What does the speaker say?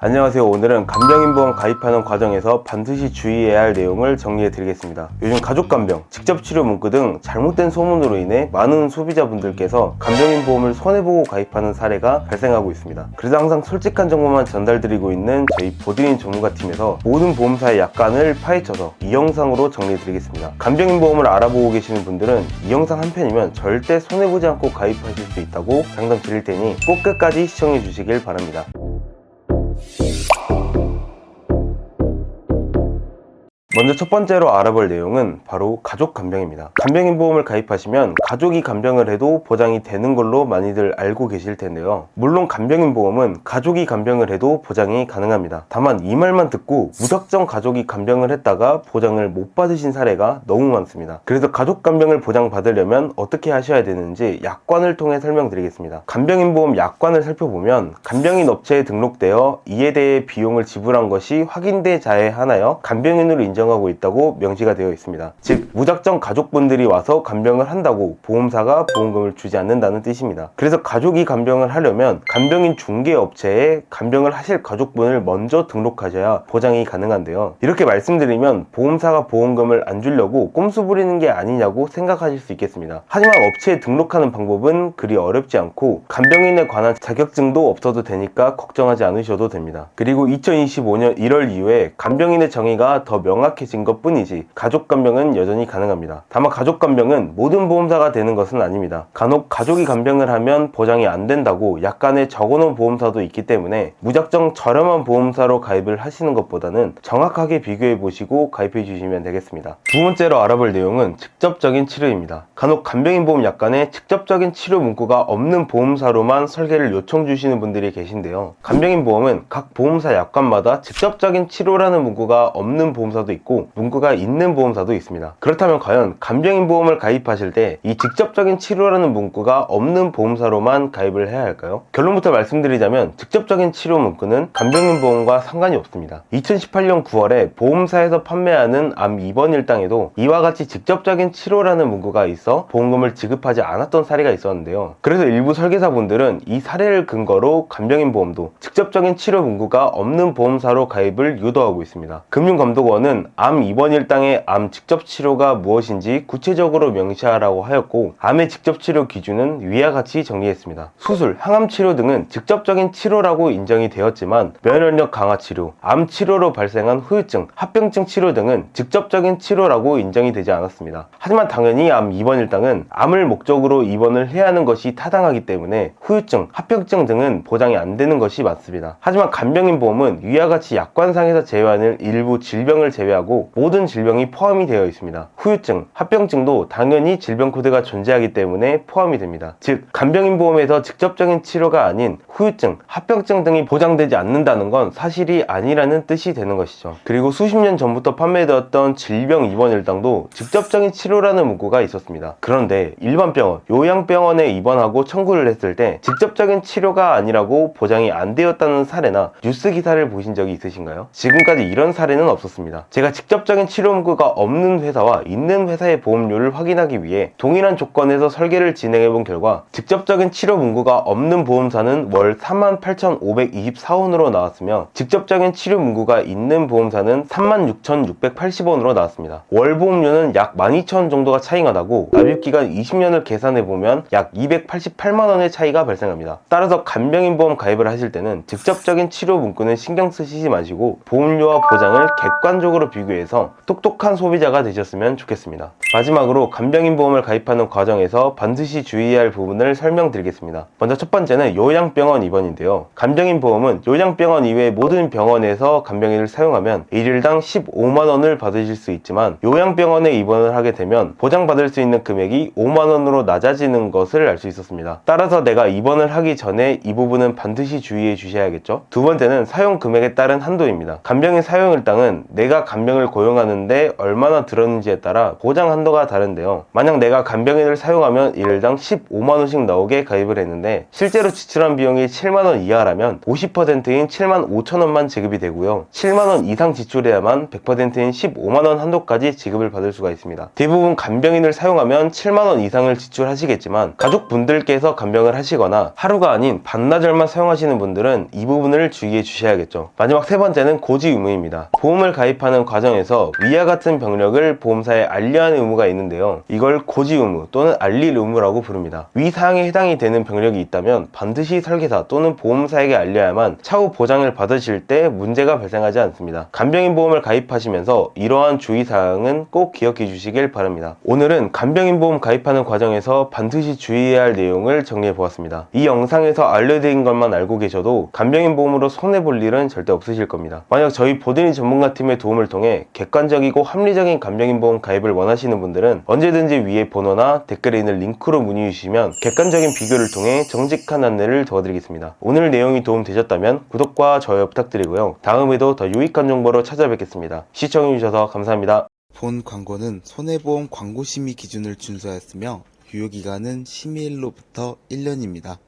안녕하세요. 오늘은 간병인보험 가입하는 과정에서 반드시 주의해야 할 내용을 정리해 드리겠습니다. 요즘 가족간병, 직접치료 문구 등 잘못된 소문으로 인해 많은 소비자분들께서 간병인보험을 손해보고 가입하는 사례가 발생하고 있습니다. 그래서 항상 솔직한 정보만 전달드리고 있는 저희 보드린 전문가팀에서 모든 보험사의 약관을 파헤쳐서 이 영상으로 정리해 드리겠습니다. 간병인보험을 알아보고 계시는 분들은 이 영상 한 편이면 절대 손해보지 않고 가입하실 수 있다고 장담 드릴 테니 꼭 끝까지 시청해 주시길 바랍니다. 먼저 첫 번째로 알아볼 내용은 바로 가족 간병입니다. 간병인보험을 가입하시면 가족이 간병을 해도 보장이 되는 걸로 많이들 알고 계실 텐데요. 물론 간병인보험은 가족이 간병을 해도 보장이 가능합니다. 다만 이 말만 듣고 무작정 가족이 간병을 했다가 보장을 못 받으신 사례가 너무 많습니다. 그래서 가족 간병을 보장받으려면 어떻게 하셔야 되는지 약관을 통해 설명드리겠습니다. 간병인보험 약관을 살펴보면 간병인 업체에 등록되어 이에 대해 비용을 지불한 것이 확인돼 자해하나요? 간병인으로 인정하고 있다고 명시가 되어 있습니다. 즉 무작정 가족분들이 와서 간병을 한다고 보험사가 보험금을 주지 않는다는 뜻입니다. 그래서 가족이 간병을 하려면 간병인 중개업체에 간병을 하실 가족분을 먼저 등록하셔야 보장이 가능한데요. 이렇게 말씀드리면 보험사가 보험금을 안 주려고 꼼수 부리는 게 아니냐고 생각하실 수 있겠습니다. 하지만 업체에 등록하는 방법은 그리 어렵지 않고 간병인에 관한 자격증도 없어도 되니까 걱정하지 않으셔도 됩니다. 그리고 2025년 1월 이후에 간병인의 정의가 더 명확해진 것 뿐이지 가족 간병은 여전히 가능합니다. 다만 가족 간병은 모든 보험사가 되는 것은 아닙니다. 간혹 가족이 간병을 하면 보장이 안 된다고 약관에 적어놓은 보험사도 있기 때문에 무작정 저렴한 보험사로 가입을 하시는 것보다는 정확하게 비교해 보시고 가입해 주시면 되겠습니다. 두 번째로 알아볼 내용은 직접적인 치료입니다. 간혹 간병인보험 약관에 직접적인 치료 문구가 없는 보험사로만 설계를 요청 주시는 분들이 계신데요. 간병인보험은 각 보험사 약관마다 직접적인 치료라는 문구가 없는 보험사도 있고 문구가 있는 보험사도 있습니다. 그렇다면 과연 간병인보험을 가입하실 때 이 직접적인 치료라는 문구가 없는 보험사로만 가입을 해야 할까요? 결론부터 말씀드리자면 직접적인 치료 문구는 간병인보험과 상관이 없습니다. 2018년 9월에 보험사에서 판매하는 암 입원 일당에도 이와 같이 직접적인 치료라는 문구가 있어 보험금을 지급하지 않았던 사례가 있었는데요. 그래서 일부 설계사분들은 이 사례를 근거로 간병인보험도 직접적인 치료 문구가 없는 보험사로 가입을 유도하고 있습니다. 금융감독원은 암 입원 일당의 암 직접 치료가 무엇인지 구체적으로 명시하라고 하였고 암의 직접 치료 기준은 위와 같이 정리했습니다. 수술, 항암 치료 등은 직접적인 치료라고 인정이 되었지만 면역력 강화 치료, 암 치료로 발생한 후유증, 합병증 치료 등은 직접적인 치료라고 인정이 되지 않았습니다. 하지만 당연히 암 입원 일당은 암을 목적으로 입원을 해야 하는 것이 타당하기 때문에 후유증, 합병증 등은 보장이 안 되는 것이 맞습니다. 하지만 간병인보험은 위와 같이 약관상에서 제외하는 일부 질병을 제외하고 모든 질병이 포함이 되어 있습니다. 후유증, 합병증도 당연히 질병 코드가 존재하기 때문에 포함이 됩니다. 즉 간병인보험에서 직접적인 치료가 아닌 후유증, 합병증 등이 보장되지 않는다는 건 사실이 아니라는 뜻이 되는 것이죠. 그리고 수십 년 전부터 판매되었던 질병 입원 일당도 직접적인 치료라는 문구가 있었습니다. 그런데 일반 병원, 요양병원에 입원하고 청구를 했을 때 직접적인 치료가 아니라고 보장이 안 되었다는 사례나 뉴스 기사를 보신 적이 있으신가요? 지금까지 이런 사례는 없었습니다. 제가 직접적인 치료 문구가 없는 회사와 있는 회사의 보험료를 확인하기 위해 동일한 조건에서 설계를 진행해 본 결과 직접적인 치료 문구가 없는 보험사는 월 48,524원으로 나왔으며 직접적인 치료 문구가 있는 보험사는 36,680원으로 나왔습니다. 월 보험료는 약 12,000원 정도가 차이가 나고 납입기간 20년을 계산해 보면 약 288만원의 차이가 발생합니다. 따라서 간병인보험 가입을 하실 때는 직접적인 치료 문구는 신경 쓰시지 마시고 보험료와 보장을 객관적으로 비교해서 똑똑한 소비자가 되셨으면 좋겠습니다. 마지막으로 간병인보험을 가입하는 과정에서 반드시 주의해야 할 부분을 설명드리겠습니다. 먼저 첫 번째는 요양병원 입원인데요. 간병인보험은 요양병원 이외의 모든 병원에서 간병인을 사용하면 일일당 15만원을 받으실 수 있지만 요양병원에 입원을 하게 되면 보장받을 수 있는 금액이 5만원으로 낮아지는 것을 알 수 있었습니다. 따라서 내가 입원을 하기 전에 이 부분은 반드시 주의해 주셔야겠죠. 두 번째는 사용 금액에 따른 한도입니다. 간병인 사용 일당은 내가 간병 간병을 고용하는데 얼마나 들었는지에 따라 보장 한도가 다른데요. 만약 내가 간병인을 사용하면 일당 15만원씩 나오게 가입을 했는데 실제로 지출한 비용이 7만원 이하라면 50%인 7만 5천원만 지급이 되고요. 7만원 이상 지출해야만 100%인 15만원 한도까지 지급을 받을 수가 있습니다. 대부분 간병인을 사용하면 7만원 이상을 지출하시겠지만 가족분들께서 간병을 하시거나 하루가 아닌 반나절만 사용하시는 분들은 이 부분을 주의해 주셔야겠죠. 마지막 세 번째는 고지 의무입니다. 보험을 가입하는 과정에서 위와 같은 병력을 보험사에 알려야 하는 의무가 있는데요. 이걸 고지 의무 또는 알릴 의무라고 부릅니다. 위 사항에 해당이 되는 병력이 있다면 반드시 설계사 또는 보험사에게 알려야만 차후 보장을 받으실 때 문제가 발생하지 않습니다. 간병인 보험을 가입하시면서 이러한 주의사항은 꼭 기억해 주시길 바랍니다. 오늘은 간병인 보험 가입하는 과정에서 반드시 주의해야 할 내용을 정리해 보았습니다. 이 영상에서 알려드린 것만 알고 계셔도 간병인 보험으로 손해볼 일은 절대 없으실 겁니다. 만약 저희 보드니 전문가팀의 도움을 통해 객관적이고 합리적인 간병인 보험 가입을 원하시는 분들은 언제든지 위에 번호나 댓글에 있는 링크로 문의 주시면 객관적인 비교를 통해 정직한 안내를 도와드리겠습니다. 오늘 내용이 도움되셨다면 구독과 좋아요 부탁드리고요. 다음에도 더 유익한 정보로 찾아뵙겠습니다. 시청해주셔서 감사합니다. 본 광고는 손해보험 광고심의 기준을 준수하였으며 유효기간은 심의일로부터 1년입니다.